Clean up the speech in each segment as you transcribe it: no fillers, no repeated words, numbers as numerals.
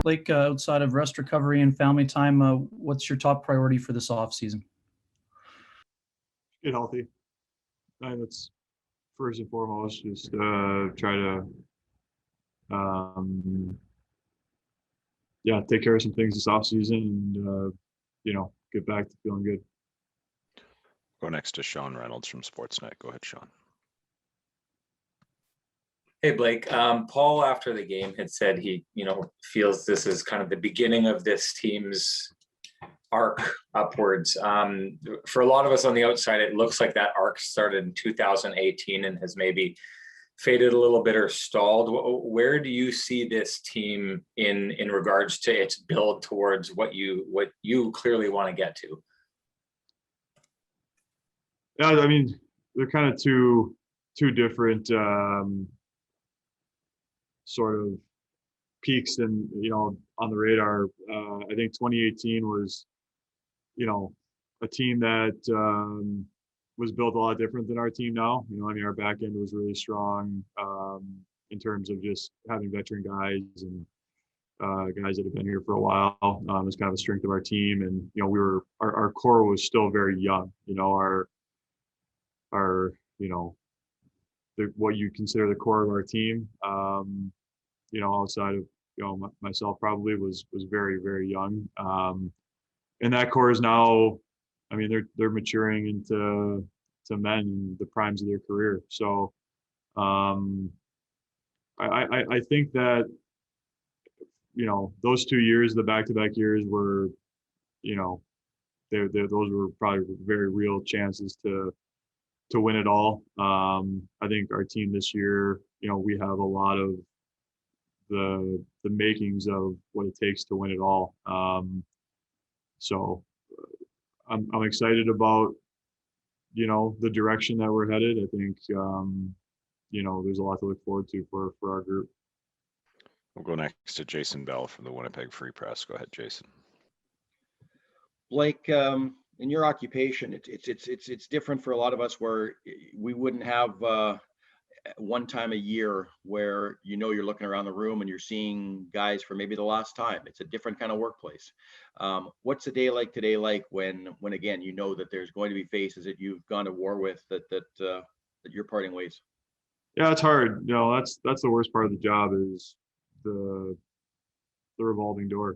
Blake, outside of rest, recovery, and family time, what's your top priority for this off season? Get healthy. That's first and foremost. Just try to, take care of some things this off season, and get back to feeling good. Go next to Sean Reynolds from Sportsnet. Go ahead, Sean. Hey, Blake. Paul, after the game, had said he, feels this is kind of the beginning of this team's arc upwards. For a lot of us on the outside, it looks like that arc started in 2018 and has maybe faded a little bit or stalled. Where do you see this team in regards to its build towards what you clearly want to get to? Yeah, I mean, they're kind of two different sort of peaks and on the radar. I think 2018 was a team that was built a lot different than our team now. Our back end was really strong in terms of just having veteran guys and guys that have been here for a while. It was kind of a strength of our team, and our core was still very young. Our what you consider the core of our team, outside of myself probably was very, very young. And that core is now, I mean, they're maturing into men in the primes of their career. So I think that those 2 years, the back-to-back years, were those were probably very real chances to win it all. I think our team this year, we have a lot of the makings of what it takes to win it all. So I'm excited about the direction that we're headed. I think there's a lot to look forward to for our group. We'll go next to Jason Bell from the Winnipeg Free Press. Go ahead, Jason. Blake, in your occupation, it's different for a lot of us, where we wouldn't have one time a year where you're looking around the room and you're seeing guys for maybe the last time. It's a different kind of workplace. What's a day like today like when again that there's going to be faces that you've gone to war with that you're parting ways? Yeah, it's hard. That's the worst part of the job is the revolving door.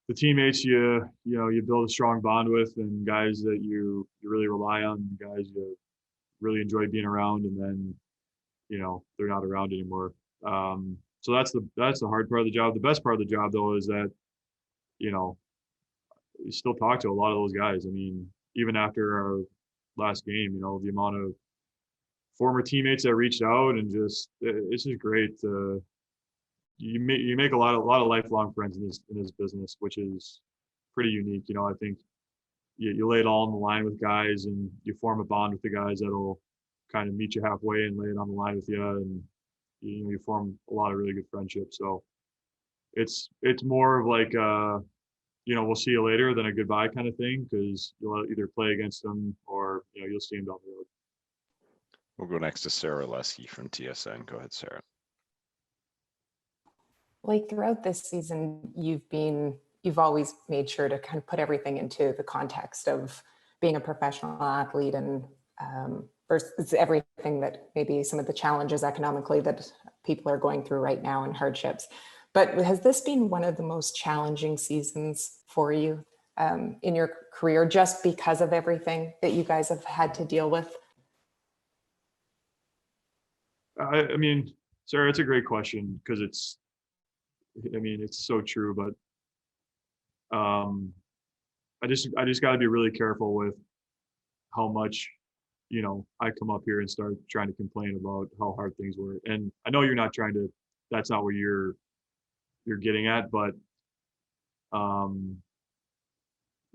The teammates you build a strong bond with, and guys that you really rely on, guys you really enjoy being around, and then they're not around anymore. So that's the hard part of the job. The best part of the job, though, is that you still talk to a lot of those guys. I mean, even after our last game, the amount of former teammates that reached out, and it's just great. You make a lot of lifelong friends in this business, which is pretty unique. I think you lay it all on the line with guys, and you form a bond with the guys that'll kind of meet you halfway and lay it on the line with you, and you form a lot of really good friendships. So it's more of like we'll see you later than a goodbye kind of thing, because you'll either play against them or you'll see them down the road. We'll go next to Sarah Lesky from TSN. Go ahead, Sarah. Like, throughout this season, you've always made sure to kind of put everything into the context of being a professional athlete, and versus everything that maybe some of the challenges economically that people are going through right now and hardships. But has this been one of the most challenging seasons for you in your career, just because of everything that you guys have had to deal with? I mean, Sarah, it's a great question, because it's so true, but I just got to be really careful with how much I come up here and start trying to complain about how hard things were. And I know you're not trying to, that's not what you're getting at, but I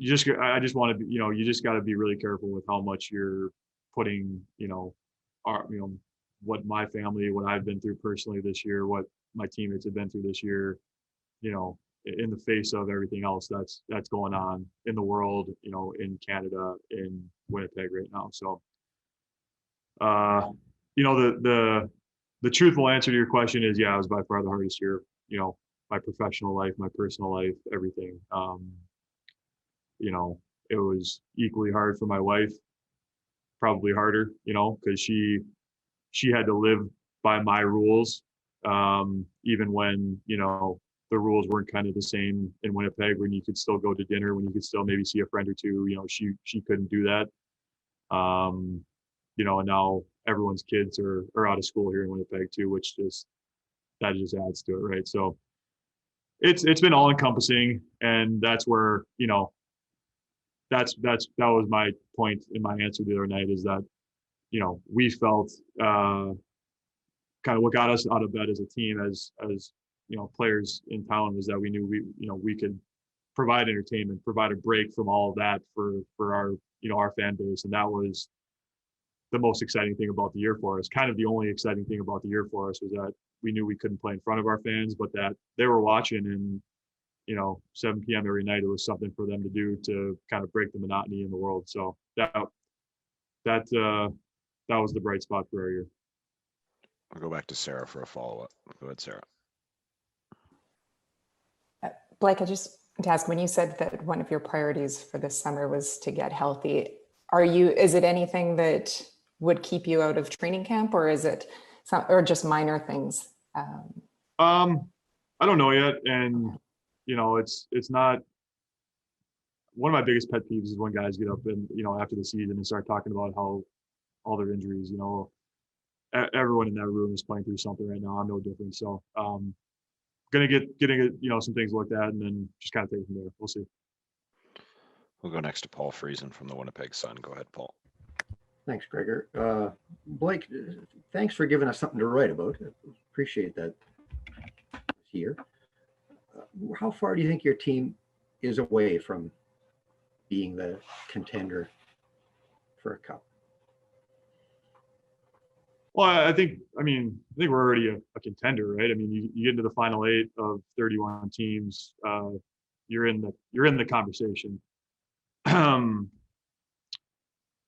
just want to be, you just got to be really careful with how much you're putting what my family, what I've been through personally this year, what my teammates have been through this year, in the face of everything else that's going on in the world, in Canada, in Winnipeg right now. So, the truthful answer to your question is, yeah, it was by far the hardest year, my professional life, my personal life, everything. You know, it was equally hard for my wife, probably harder, you know, because she had to live by my rules, even when, you know, the rules weren't kind of the same in Winnipeg, when you could still go to dinner, when you could still maybe see a friend or two. You know, she couldn't do that. You know, and now everyone's kids are out of school here in Winnipeg too, which just adds to it, right? So it's been all encompassing, and that's where, you know, that was my point in my answer the other night, is that, you know, we felt kind of what got us out of bed as a team, as you know, players in town, was that we knew we could provide entertainment, provide a break from all of that for our, you know, our fan base. And that was the most exciting thing about the year for us. Kind of the only exciting thing about the year for us was that we knew we couldn't play in front of our fans, but that they were watching, and, you know, 7 p.m. every night, it was something for them to do to kind of break the monotony in the world. So that was the bright spot for our year. I'll go back to Sarah for a follow-up. Go ahead, Sarah. Blake, I just want to ask, when you said that one of your priorities for this summer was to get healthy, is it anything that would keep you out of training camp, or is it or just minor things? I don't know yet. And, you know, it's not, one of my biggest pet peeves is when guys get up and, you know, after the season and start talking about how all their injuries, you know, everyone in that room is playing through something right now. I'm no different. So, getting you know, some things looked at, and then just kind of take it from there. We'll see. We'll go next to Paul Friesen from the Winnipeg Sun. Go ahead, Paul. Thanks, Gregor. Blake, thanks for giving us something to write about. Appreciate that this year. How far do you think your team is away from being the contender for a cup? Well, I think we're already a contender, right? I mean, you get into the final 8 of 31 teams, you're in the conversation.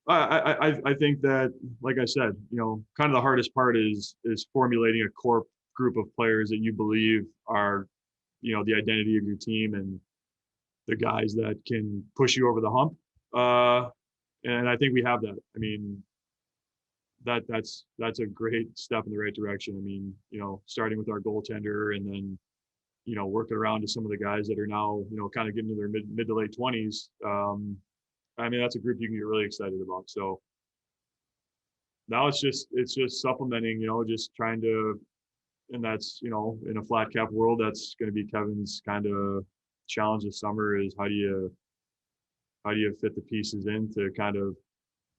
I think that, like I said, you know, kind of the hardest part is formulating a core group of players that you believe are, you know, the identity of your team and the guys that can push you over the hump. And I think we have that. I mean, that's a great step in the right direction. I mean, you know, starting with our goaltender, and then, you know, working around to some of the guys that are now, you know, kind of getting to their mid to late 20s. I mean, that's a group you can get really excited about. So now it's just supplementing, you know, just trying to, and that's, you know, in a flat cap world, that's going to be Kevin's kind of challenge this summer, is how do you fit the pieces in to kind of,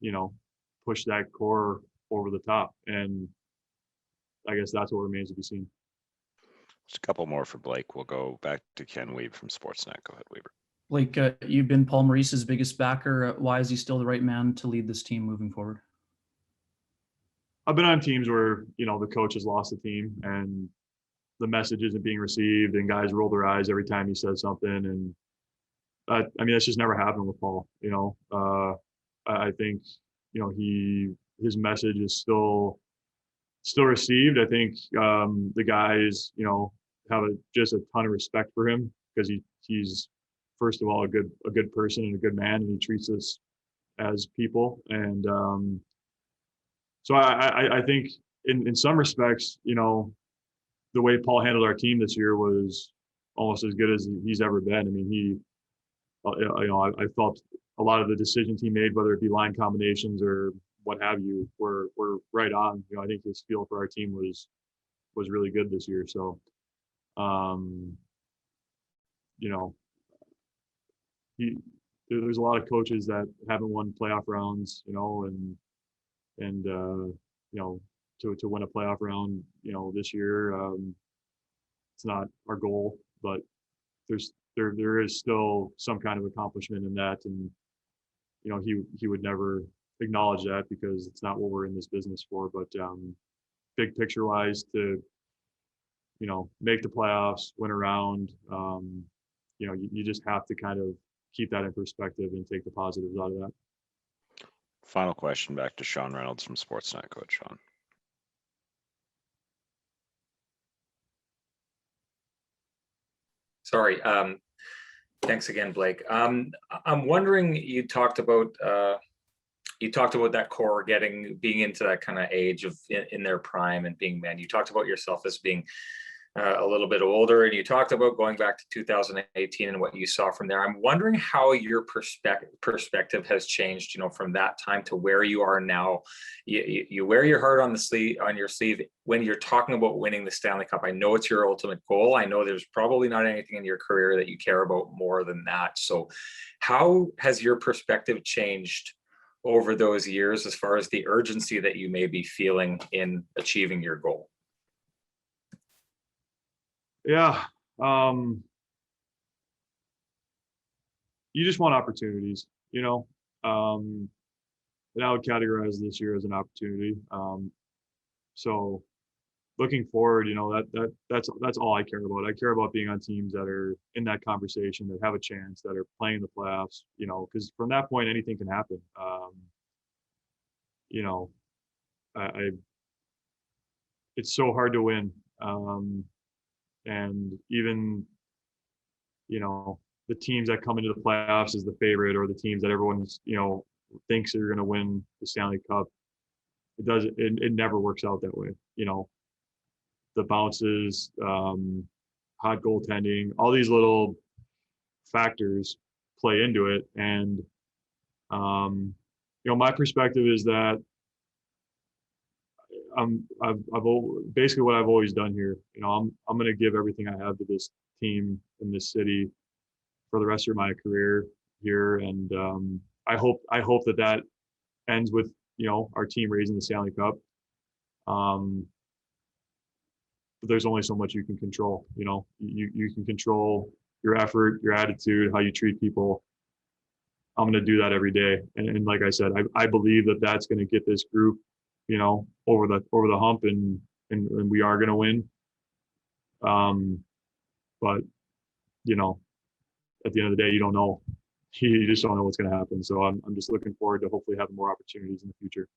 you know, push that core over the top. And I guess that's what remains to be seen. Just a couple more for Blake. We'll go back to Ken Weeb from Sportsnet. Go ahead, Weaver. Blake, you've been Paul Maurice's biggest backer. Why is he still the right man to lead this team moving forward? I've been on teams where, you know, the coach has lost the team and the message isn't being received, and guys roll their eyes every time he says something. And I mean, that's just never happened with Paul. You know, I think, you know, his message is still received. I think the guys, you know, have just a ton of respect for him, because he's first of all a good person and a good man, and he treats us as people. And so I think in some respects, you know, the way Paul handled our team this year was almost as good as he's ever been. I mean, you know, I felt a lot of the decisions he made, whether it be line combinations or what have you, were right on. You know, I think his feel for our team was really good this year. So, you know, there's a lot of coaches that haven't won playoff rounds, you know, and you know, to win a playoff round, you know, this year, it's not our goal, but there is still some kind of accomplishment in that. And, you know, he would never acknowledge that, because it's not what we're in this business for. But big picture wise, to, you know, make the playoffs, win a round, you know, you just have to kind of keep that in perspective and take the positives out of that. Final question back to Sean Reynolds from Sportsnet. Go ahead, Sean. Sorry. Thanks again, Blake. I'm wondering, you talked about that core being into that kind of age of in their prime and being men. You talked about yourself as being a little bit older, and you talked about going back to 2018 and what you saw from there. I'm wondering how your perspective has changed, from that time to where you are now. You wear your heart on your sleeve when you're talking about winning the Stanley Cup. I know it's your ultimate goal. I know there's probably not anything in your career that you care about more than that. So how has your perspective changed over those years as far as the urgency that you may be feeling in achieving your goal? Yeah. You just want opportunities, and I would categorize this year as an opportunity. So looking forward, that's all I care about. I care about being on teams that are in that conversation, that have a chance, that are playing the playoffs, because from that point, anything can happen. It's so hard to win. And even, the teams that come into the playoffs as the favorite, or the teams that everyone's, thinks are going to win the Stanley Cup, it never works out that way. The bounces, hot goaltending, all these little factors play into it. And, my perspective is that basically what I've always done here. I'm going to give everything I have to this team in this city for the rest of my career here, and I hope that ends with our team raising the Stanley Cup. But there's only so much you can control. You can control your effort, your attitude, how you treat people. I'm going to do that every day, and like I said, I believe that that's going to get this group over the hump, and we are going to win. But at the end of the day, you don't know. You just don't know what's going to happen. So I'm just looking forward to hopefully having more opportunities in the future.